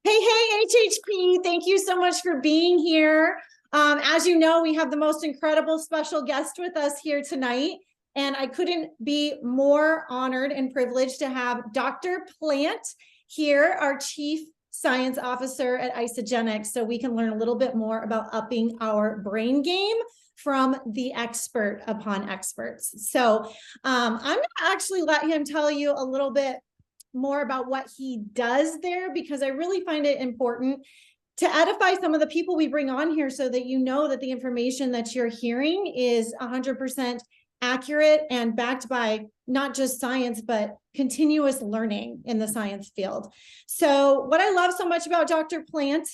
Hey, HHP, thank you so much for being here. As you know, we have the most incredible special guest with us here tonight, and I couldn't be more honored and privileged to have Dr. Plant here, our Chief Science Officer at Isagenix, so we can learn a little bit more about upping our brain game from the expert upon experts. So I'm going to actually let him tell you a little bit more about what he does there, because I really find it important to edify some of the people we bring on here so that you know that the information that you're hearing is 100% accurate and backed by not just science, but continuous learning in the science field. So what I love so much about Dr. Plant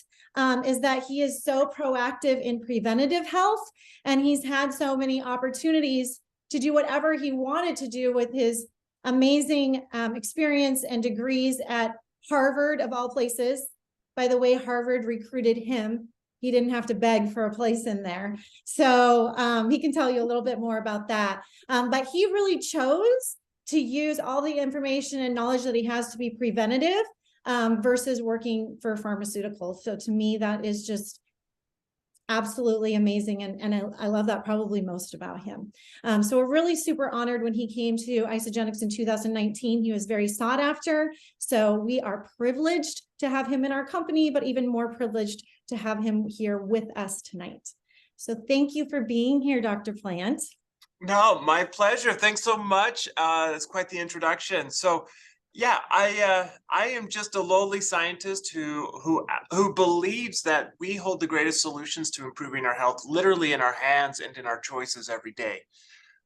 is that he is so proactive in preventative health, and he's had so many opportunities to do whatever he wanted to do with his amazing experience and degrees at Harvard, of all places. By the way, Harvard recruited him. He didn't have to beg for a place in there. So he can tell you a little bit more about that. But he really chose to use all the information and knowledge that he has to be preventative versus working for pharmaceuticals. So to me, that is just absolutely amazing. And I love that probably most about him. So we're really super honored when he came to Isagenix in 2019. He was very sought after. So we are privileged to have him in our company, but even more privileged to have him here with us tonight. So thank you for being here, Dr. Plant. No, my pleasure. Thanks so much. That's quite the introduction. So yeah, I am just a lowly scientist who believes that we hold the greatest solutions to improving our health literally in our hands and in our choices every day.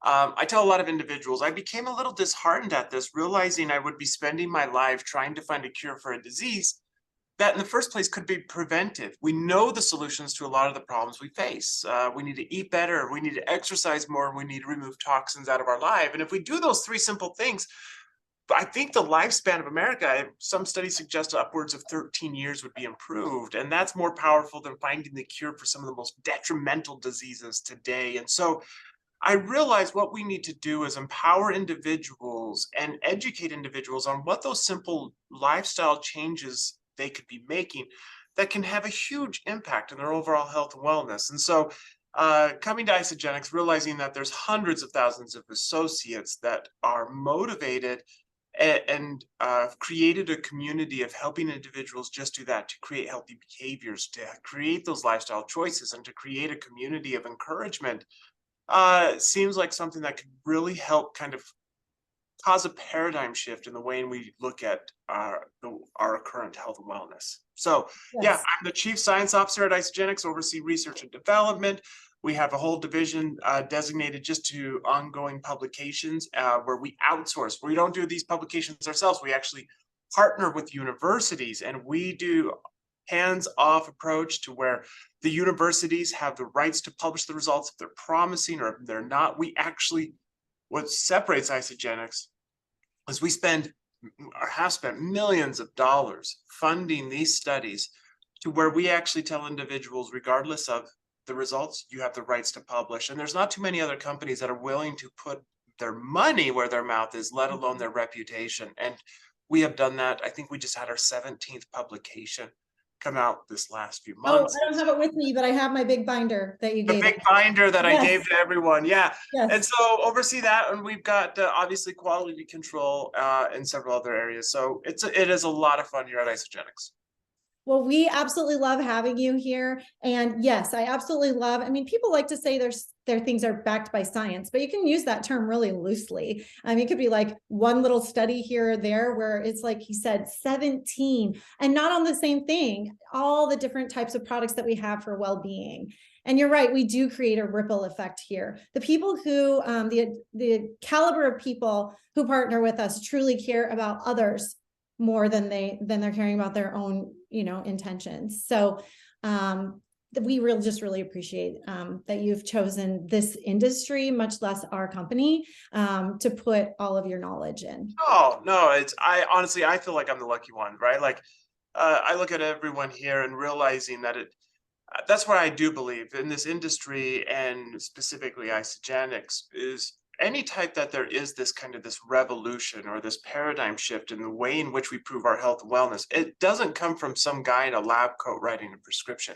I tell a lot of individuals, I became a little disheartened at this, realizing I would be spending my life trying to find a cure for a disease that in the first place could be preventive. We know the solutions to a lot of the problems we face. We need to eat better, we need to exercise more, and we need to remove toxins out of our life. And if we do those three simple things, I think the lifespan of America, some studies suggest upwards of 13 years would be improved. And that's more powerful than finding the cure for some of the most detrimental diseases today. And so I realize what we need to do is empower individuals and educate individuals on what those simple lifestyle changes they could be making that can have a huge impact on their overall health and wellness. And so coming to Isagenix, realizing that there's hundreds of thousands of associates that are motivated and created a community of helping individuals just do that, to create healthy behaviors, to create those lifestyle choices, and to create a community of encouragement, seems like something that could really help kind of cause a paradigm shift in the way we look at our current health and wellness. So yeah, I'm the Chief Science Officer at Isagenix, oversee research and development. We have a whole division designated just to ongoing publications where we outsource. We don't do these publications ourselves. We actually partner with universities, and we do hands-off approach to where the universities have the rights to publish the results if they're promising or if they're not. We actually, what separates Isagenix is we spend or have spent millions of dollars funding these studies to where we actually tell individuals, regardless of the results, you have the rights to publish. And there's not too many other companies that are willing to put their money where their mouth is, let alone their reputation. And we have done that. I think we just had our 17th publication come out this last few months. Oh, I don't have it with me, but I have my big binder that you gave. The big binder that Yes. I gave to everyone. Yeah. Yes. And so oversee that. And we've got obviously quality control in several other areas. So it is a lot of fun here at Isagenix. Well, we absolutely love having you here. And yes, I absolutely love, I mean, people like to say their things are backed by science, but you can use that term really loosely. I mean, it could be like one little study here or there where it's like he said, 17, and not on the same thing, all the different types of products that we have for well-being. And you're right, we do create a ripple effect here. The people who, the caliber of people who partner with us truly care about others more than they're caring about their own, intentions. So we really appreciate that you've chosen this industry, much less our company, to put all of your knowledge in. Oh no, I honestly feel like I'm the lucky one, right? Like I look at everyone here and realizing that that's why I do believe in this industry, and specifically Isagenix, is any type that there is this kind of this revolution or this paradigm shift in the way in which we prove our health and wellness, it doesn't come from some guy in a lab coat writing a prescription.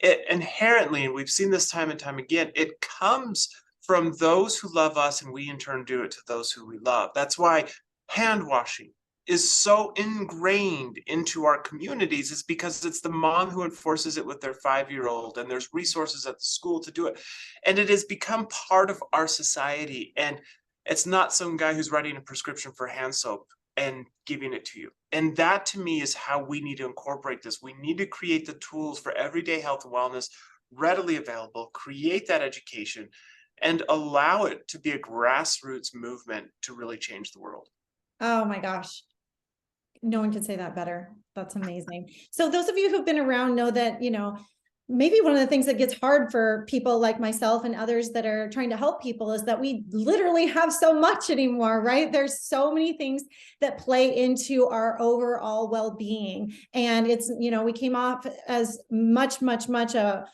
It inherently, and we've seen this time and time again, it comes from those who love us, and we in turn do it to those who we love. That's why hand washing is so ingrained into our communities, is because it's the mom who enforces it with their 5-year-old, and there's resources at the school to do it. And it has become part of our society. And it's not some guy who's writing a prescription for hand soap and giving it to you. And that to me is how we need to incorporate this. We need to create the tools for everyday health and wellness readily available, create that education, and allow it to be a grassroots movement to really change the world. Oh my gosh. No one could say that better. That's amazing. So those of you who've been around know that, maybe one of the things that gets hard for people like myself and others that are trying to help people is that we literally have so much anymore, right? There's so many things that play into our overall well-being. And it's, we came off as much a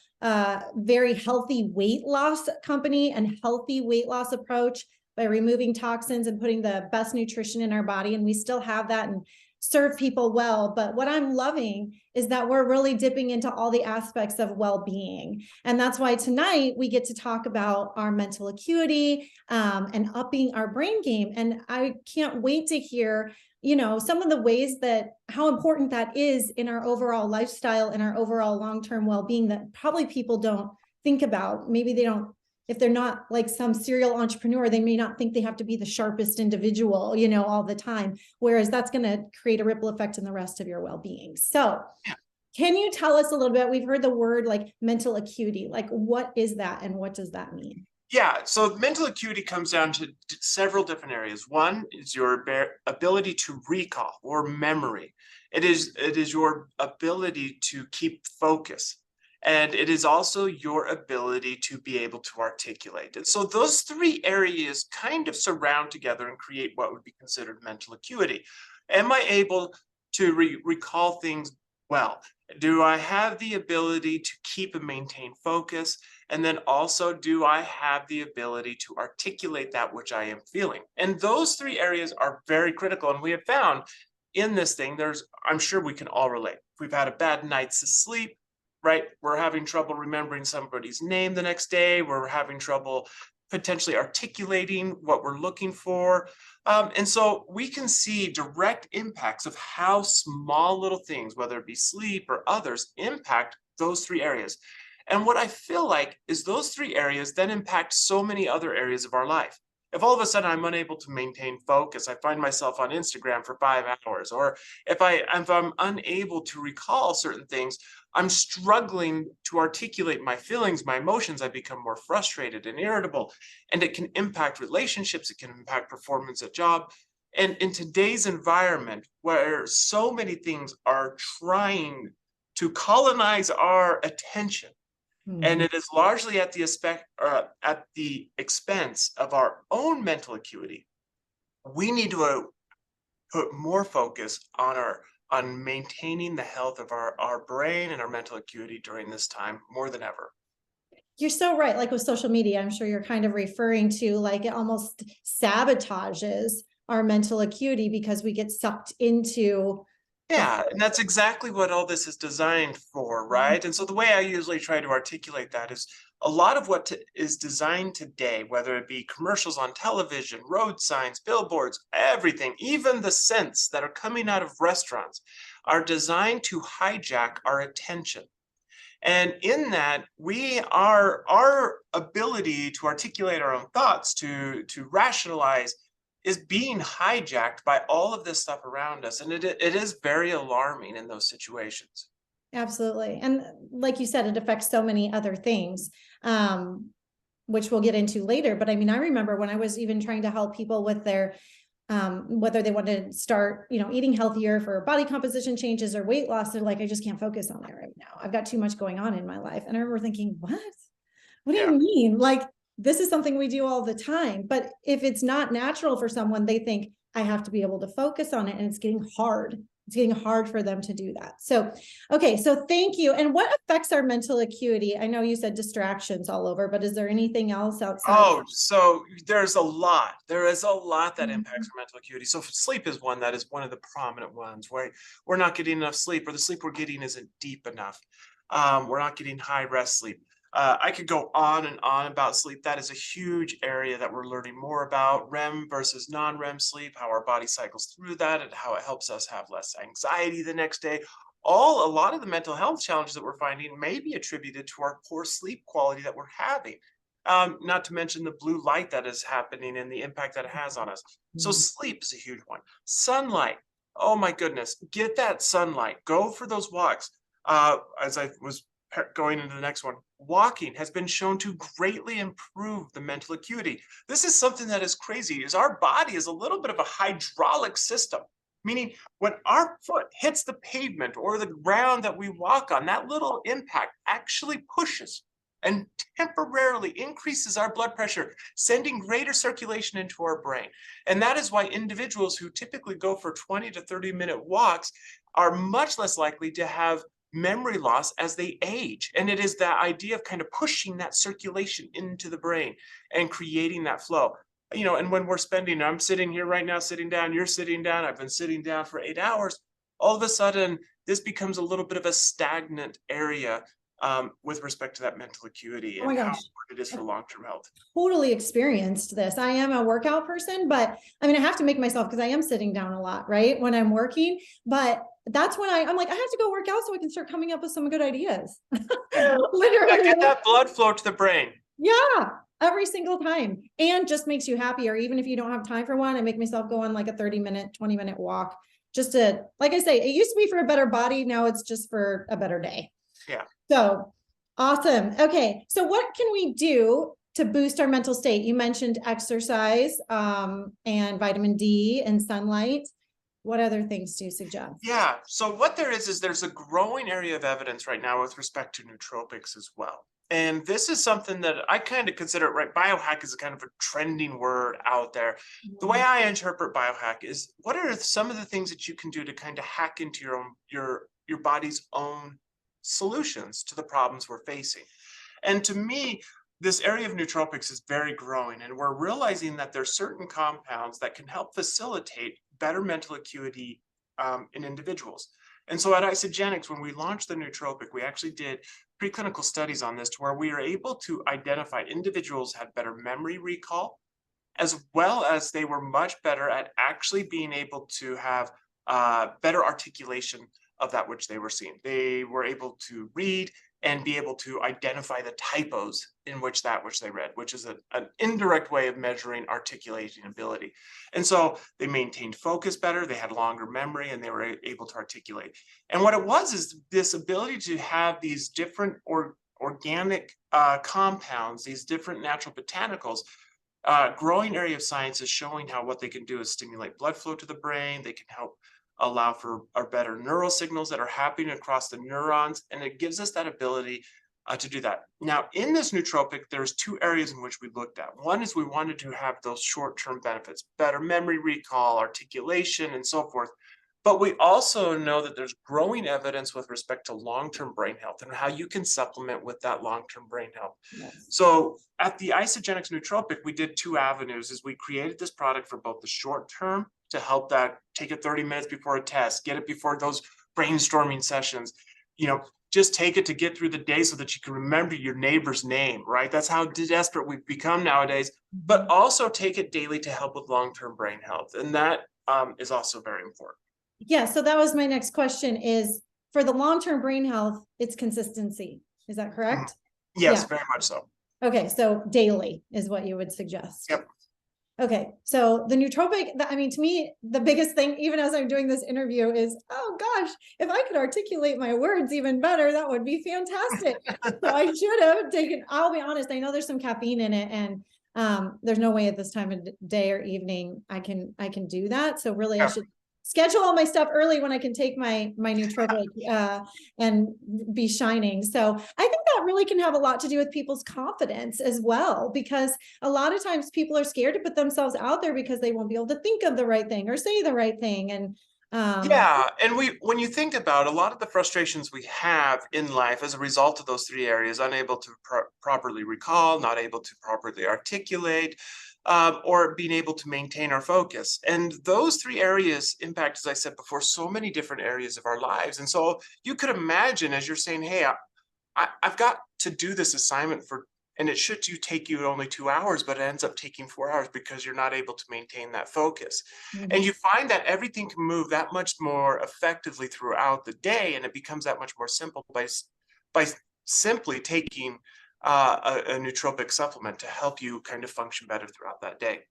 very healthy weight loss company and healthy weight loss approach by removing toxins and putting the best nutrition in our body. And we still have that and serve people well. But what I'm loving is that we're really dipping into all the aspects of well-being. And that's why tonight we get to talk about our mental acuity and upping our brain game. And I can't wait to hear, some of the ways that how important that is in our overall lifestyle and our overall long-term well-being that probably people don't think about. Maybe they don't. If they're not like some serial entrepreneur, they may not think they have to be the sharpest individual, all the time, whereas that's going to create a ripple effect in the rest of your well-being. So can you tell us a little bit, we've heard the word like mental acuity, like what is that and what does that mean? Yeah, so mental acuity comes down to several different areas. One is your ability to recall or memory. It is your ability to keep focus. And it is also your ability to be able to articulate it. So those three areas kind of surround together and create what would be considered mental acuity. Am I able to recall things well? Do I have the ability to keep and maintain focus? And then also, do I have the ability to articulate that which I am feeling? And those three areas are very critical. And we have found in this thing, I'm sure we can all relate. If we've had a bad night's sleep, right? We're having trouble remembering somebody's name the next day. We're having trouble potentially articulating what we're looking for. And so we can see direct impacts of how small little things, whether it be sleep or others, impact those three areas. And what I feel like is those three areas then impact so many other areas of our life. If all of a sudden I'm unable to maintain focus, I find myself on Instagram for 5 hours, or if I'm unable to recall certain things, I'm struggling to articulate my feelings, my emotions, I become more frustrated and irritable, and it can impact relationships, it can impact performance at job. And in today's environment, where so many things are trying to colonize our attention, and it is largely at the expense of our own mental acuity, we need to put more focus on maintaining the health of our brain and our mental acuity during this time more than ever. You're so right. Like with social media, I'm sure you're kind of referring to like it almost sabotages our mental acuity because we get sucked into. Yeah, and that's exactly what all this is designed for, right? And so the way I usually try to articulate that is a lot of what is designed today, whether it be commercials on television, road signs, billboards, everything, even the scents that are coming out of restaurants, are designed to hijack our attention. And in that, our ability to articulate our own thoughts, to rationalize, is being hijacked by all of this stuff around us. And it is very alarming in those situations. Absolutely. And like you said, it affects so many other things, which we'll get into later. But I mean, I remember when I was even trying to help people with their, whether they wanted to start, eating healthier for body composition changes or weight loss, they're like, I just can't focus on that right now. I've got too much going on in my life. And I remember thinking, what do you mean? Like, this is something we do all the time. But if it's not natural for someone, they think I have to be able to focus on it. And it's getting hard it's getting hard for them to do that. So, okay. So thank you. And what affects our mental acuity? I know you said distractions all over, but is there anything else outside? Oh, so there's a lot. There is a lot that impacts Mhm. our mental acuity. So sleep is one that is one of the prominent ones where we're not getting enough sleep, or the sleep we're getting isn't deep enough. We're not getting high rest sleep. I could go on and on about sleep. That is a huge area that we're learning more about: REM versus non-REM sleep, how our body cycles through that, and how it helps us have less anxiety the next day. A lot of the mental health challenges that we're finding may be attributed to our poor sleep quality that we're having. Not to mention the blue light that is happening and the impact that it has on us. So Mhm. sleep is a huge one. Sunlight. Oh my goodness, get that sunlight. Go for those walks. As I was going into the next one, walking has been shown to greatly improve the mental acuity. This is something that is crazy, is our body is a little bit of a hydraulic system, meaning when our foot hits the pavement or the ground that we walk on, that little impact actually pushes and temporarily increases our blood pressure, sending greater circulation into our brain. And that is why individuals who typically go for 20 to 30-minute walks are much less likely to have memory loss as they age. And it is that idea of kind of pushing that circulation into the brain and creating that flow. And when we're spending, I'm sitting here right now, sitting down, you're sitting down, I've been sitting down for 8 hours, all of a sudden, this becomes a little bit of a stagnant area with respect to that mental acuity Oh and my how gosh. important it is for long-term health. Totally experienced this. I am a workout person, but I mean, I have to make myself, because I am sitting down a lot, right? When I'm working, but that's when I'm like, I have to go work out so I can start coming up with some good ideas. Yeah, Literally. get that blood flow to the brain. Yeah, every single time. And just makes you happier. Even if you don't have time for one, I make myself go on like a 30-minute, 20-minute walk just to, like I say, it used to be for a better body. Now it's just for a better day. Yeah. So awesome. Okay. So what can we do to boost our mental state? You mentioned exercise, and vitamin D and sunlight. What other things do you suggest? Yeah. So what there is there's a growing area of evidence right now with respect to nootropics as well. And this is something that I kind of consider, right? Biohack is a kind of a trending word out there. The way I interpret biohack is, what are some of the things that you can do to kind of hack into your body's own solutions to the problems we're facing? And to me, this area of nootropics is very growing, and we're realizing that there's certain compounds that can help facilitate better mental acuity in individuals. And so at Isogenics, when we launched the nootropic, we actually did preclinical studies on this, to where we are able to identify individuals had better memory recall, as well as they were much better at actually being able to have better articulation of that which they were seeing. They were able to read and be able to identify the typos in which they read, which is an indirect way of measuring articulating ability. And so they maintained focus better, they had longer memory, and they were able to articulate. And what it was is this ability to have these different organic compounds, these different natural botanicals. Growing area of science is showing how what they can do is stimulate blood flow to the brain. They can help allow for our better neural signals that are happening across the neurons, and it gives us that ability to do that. Now, in this nootropic, there's two areas in which we looked at. One is we wanted to have those short-term benefits, better memory recall, articulation, and so forth. But we also know that there's growing evidence with respect to long-term brain health and how you can supplement with that long-term brain health. Yes. So at the Isogenics nootropic, we did two avenues. Is we created this product for both the short term, to help that, take it 30 minutes before a test, get it before those brainstorming sessions, just take it to get through the day so that you can remember your neighbor's name, right? That's how desperate we've become nowadays. But also take it daily to help with long-term brain health. And that is also very important. Yeah. So that was my next question, is for the long-term brain health, it's consistency. Is that correct? Yes, Yeah. very much so. Okay. So daily is what you would suggest. Yep. Okay. So the nootropic, I mean, to me, the biggest thing, even as I'm doing this interview, is, oh gosh, if I could articulate my words even better, that would be fantastic. So I should have taken, I'll be honest, I know there's some caffeine in it, and there's no way at this time of day or evening I can do that. So really, I should schedule all my stuff early when I can take my nootropic and be shining. So I think that really can have a lot to do with people's confidence as well, because a lot of times people are scared to put themselves out there because they won't be able to think of the right thing or say the right thing. And Yeah, and when you think about a lot of the frustrations we have in life as a result of those three areas, unable to properly recall, not able to properly articulate, or being able to maintain our focus. And those three areas impact, as I said before, so many different areas of our lives. And so you could imagine as you're saying, hey, I've got to do this assignment and it should take you only 2 hours, but it ends up taking 4 hours because you're not able to maintain that focus. And Mhm. you find that everything can move that much more effectively throughout the day, and it becomes that much more simple by simply taking a nootropic supplement to help you kind of function better throughout that day.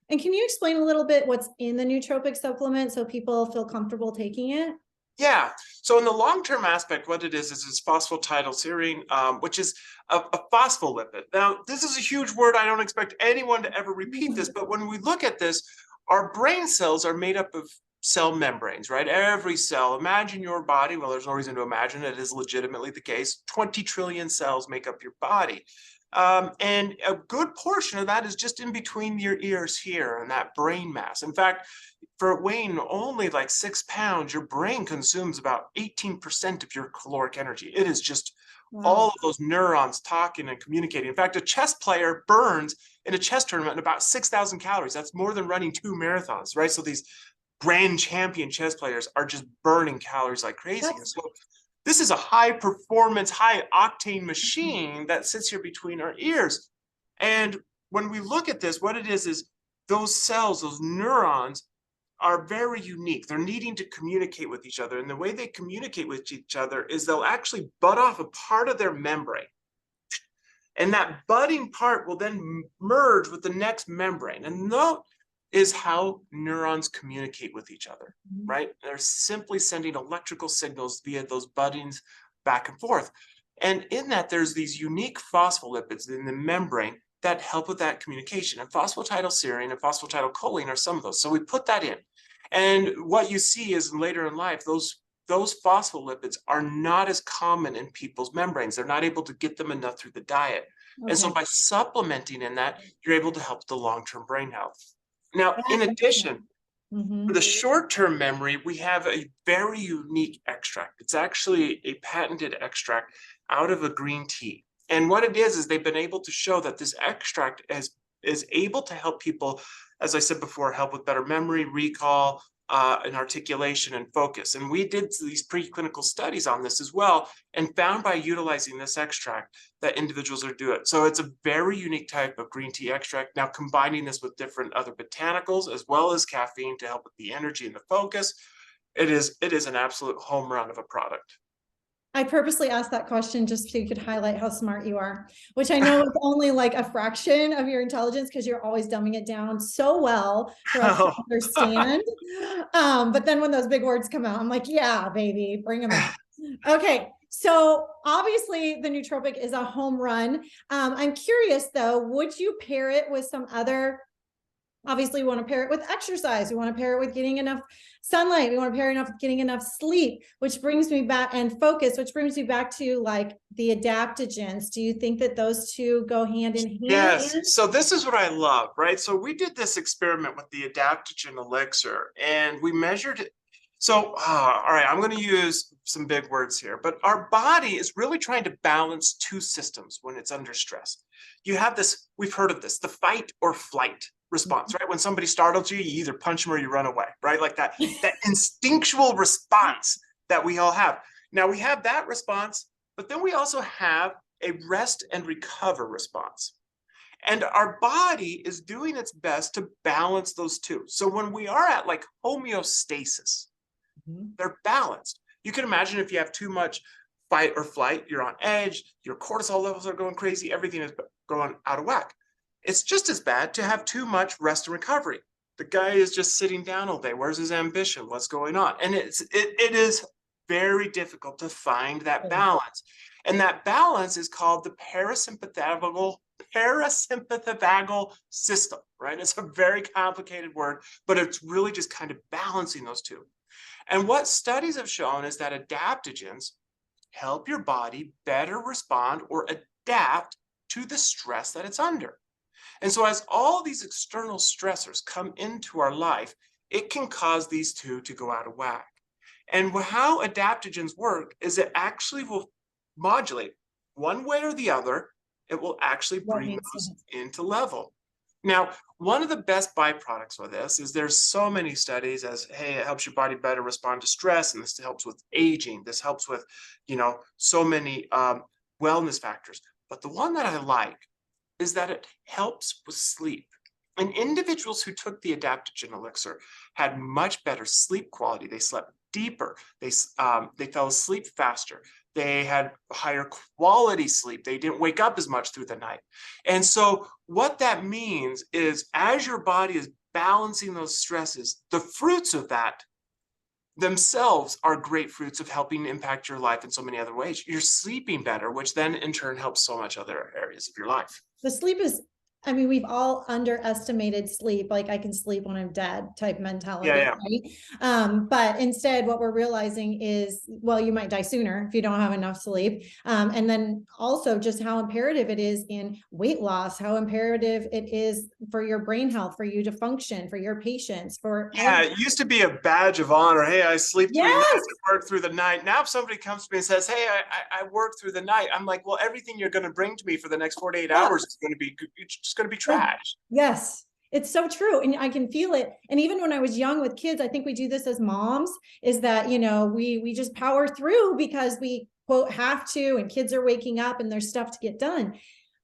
And can you explain a little bit what's in the nootropic supplement so people feel comfortable taking it? Yeah. So in the long-term aspect, what it is it's phosphatidylserine, which is a phospholipid. Now, this is a huge word. I don't expect anyone to ever repeat this, but when we look at this, our brain cells are made up of cell membranes, right? Every cell. Imagine your body. Well, there's no reason to imagine it is legitimately the case. 20 trillion cells make up your body. And a good portion of that is just in between your ears here and that brain mass. In fact, for weighing only like 6 pounds, your brain consumes about 18% of your caloric energy. It is just all Wow. of those neurons talking and communicating. In fact, a chess player burns in a chess tournament about 6,000 calories. That's more than running 2 marathons, right? So these grand champion chess players are just burning calories like crazy. And That's so this is a high performance, high octane machine that sits here between our ears. And when we look at this, what it is those cells, those neurons, are very unique. They're needing to communicate with each other. And the way they communicate with each other is they'll actually butt off a part of their membrane. And that budding part will then merge with the next membrane. And that is how neurons communicate with each other, right? They're simply sending electrical signals via those buddings back and forth. And in that, there's these unique phospholipids in the membrane that help with that communication. And phosphatidylserine and phosphatidylcholine are some of those. So we put that in. And what you see is later in life, those phospholipids are not as common in people's membranes. They're not able to get them enough through the diet. And so okay. by supplementing in that, you're able to help the long-term brain health. Now, in Yeah. addition, for Mhm. the short-term memory, we have a very unique extract. It's actually a patented extract out of a green tea. And what it is they've been able to show that this extract is able to help people, as I said before, help with better memory, recall, and articulation and focus. And we did these preclinical studies on this as well and found by utilizing this extract that individuals are doing it. So it's a very unique type of green tea extract. Now combining this with different other botanicals as well as caffeine to help with the energy and the focus, it is an absolute home run of a product. I purposely asked that question just so you could highlight how smart you are, which I know is only like a fraction of your intelligence because you're always dumbing it down so well for us to understand. But then when those big words come out, I'm like, yeah, baby, bring them out. Okay. So obviously the nootropic is a home run. I'm curious though, would you pair it with some other, obviously we want to pair it with exercise. We want to pair it with getting enough sunlight. We want to pair it enough with getting enough sleep, which brings me back, and focus, which brings me back to like the adaptogens. Do you think that those two go hand in hand? Yes. So this is what I love, right? So we did this experiment with the adaptogen elixir and we measured it. So, all right, I'm going to use some big words here, but our body is really trying to balance two systems when it's under stress. You have this, we've heard of this, the fight or flight response, right? When somebody startles you, you either punch them or you run away, right? Like that instinctual response that we all have. Now we have that response, but then we also have a rest and recover response. And our body is doing its best to balance those two. So when we are at like homeostasis, they're balanced. You can imagine if you have too much fight or flight, you're on edge, your cortisol levels are going crazy, everything is going out of whack. It's just as bad to have too much rest and recovery. The guy is just sitting down all day. Where's his ambition? What's going on? And it is very difficult to find that balance. And that balance is called the parasympathetic system, right? It's a very complicated word, but it's really just kind of balancing those two. And what studies have shown is that adaptogens help your body better respond or adapt to the stress that it's under. And so as all these external stressors come into our life, it can cause these two to go out of whack. And how adaptogens work is it actually will modulate one way or the other. It will actually What bring makes those sense. into level. Now, one of the best byproducts of this is there's so many studies as, hey, it helps your body better respond to stress, and this helps with aging. This helps with, so many wellness factors. But the one that I like is that it helps with sleep. And individuals who took the adaptogen elixir had much better sleep quality. They slept deeper. They fell asleep faster. They had higher quality sleep. They didn't wake up as much through the night. And so what that means is as your body is balancing those stresses, the fruits of that themselves are great fruits of helping impact your life in so many other ways. You're sleeping better, which then in turn helps so much other areas of your life. The sleep is, I mean, we've all underestimated sleep. Like I can sleep when I'm dead type mentality, Yeah. right? But instead what we're realizing is, well, you might die sooner if you don't have enough sleep. And then also just how imperative it is in weight loss, how imperative it is for your brain health, for you to function, for your patients, for Yeah, it used to be a badge of honor. Hey, I sleep 3 nights, yes, I work through the night. Now if somebody comes to me and says, hey, I work through the night, I'm like, well, everything you're going to bring to me for the next 48 hours is going to be, it's just going to be trash. yes. It's so true. And I can feel it. And even when I was young with kids, I think we do this as moms, is that, we just power through because we quote have to, and kids are waking up and there's stuff to get done.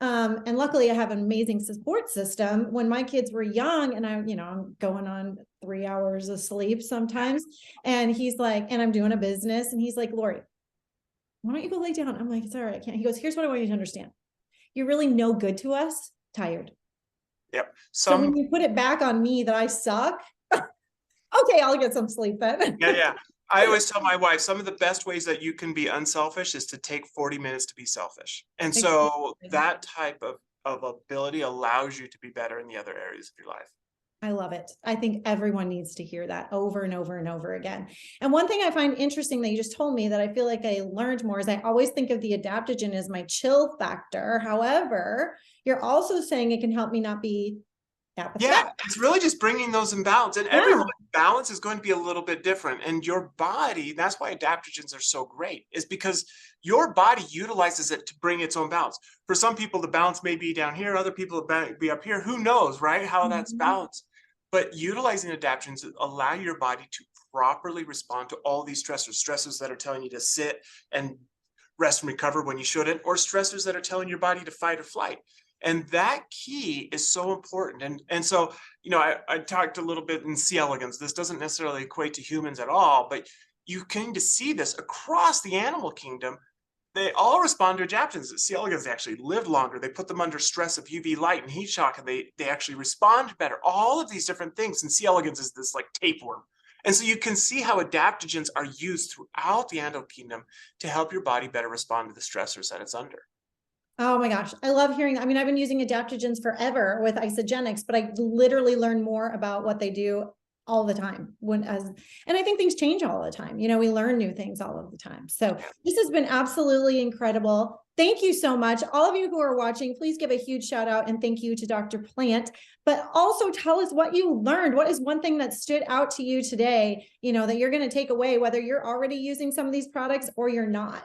And luckily I have an amazing support system. When my kids were young and I'm going on 3 hours of sleep sometimes, and he's like, and I'm doing a business, and he's like, Lori, why don't you go lay down? I'm like, it's all right, I can't. He goes, here's what I want you to understand. You're really no good to us, tired. Yep. So when you put it back on me that I suck, okay, I'll get some sleep then. Yeah. I always tell my wife, some of the best ways that you can be unselfish is to take 40 minutes to be selfish. And so that type of ability allows you to be better in the other areas of your life. I love it. I think everyone needs to hear that over and over and over again. And one thing I find interesting that you just told me that I feel like I learned more is I always think of the adaptogen as my chill factor. However, you're also saying it can help me not be apathetic. Yeah, it's really just bringing those in balance, and everyone's balance is going to be a little bit different. And your body, that's why adaptogens are so great, is because your body utilizes it to bring its own balance. For some people, the balance may be down here, other people may be up here. Who knows, right? How that's balanced. But utilizing adaptogens allow your body to properly respond to all these stressors that are telling you to sit and rest and recover when you shouldn't, or stressors that are telling your body to fight or flight. And that key is so important. And so, I talked a little bit in C. elegans. This doesn't necessarily equate to humans at all, but you can see this across the animal kingdom. They all respond to adaptogens. C. elegans, they actually live longer. They put them under stress of UV light and heat shock, and they actually respond better. All of these different things. And C. elegans is this like tapeworm. And so you can see how adaptogens are used throughout the animal kingdom to help your body better respond to the stressors that it's under. Oh my gosh, I love hearing that. I mean, I've been using adaptogens forever with isogenics, but I literally learn more about what they do all the time and I think things change all the time. We learn new things all of the time. So this has been absolutely incredible. Thank you so much. All of you who are watching, please give a huge shout out and thank you to Dr. Plant, but also tell us what you learned. What is one thing that stood out to you today, that you're going to take away, whether you're already using some of these products or you're not.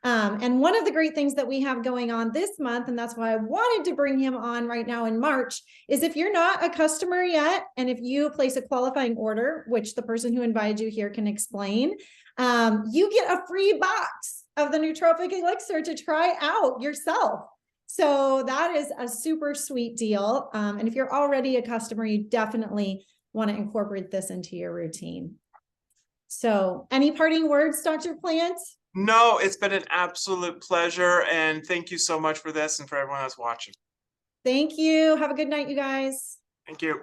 And one of the great things that we have going on this month, and that's why I wanted to bring him on right now in March, is if you're not a customer yet, and if you place a qualifying order, which the person who invited you here can explain, you get a free box of the nootropic elixir to try out yourself. So that is a super sweet deal. And if you're already a customer, you definitely want to incorporate this into your routine. So any parting words, Dr. Plant? No, it's been an absolute pleasure. And thank you so much for this and for everyone that's watching. Thank you. Have a good night, you guys. Thank you.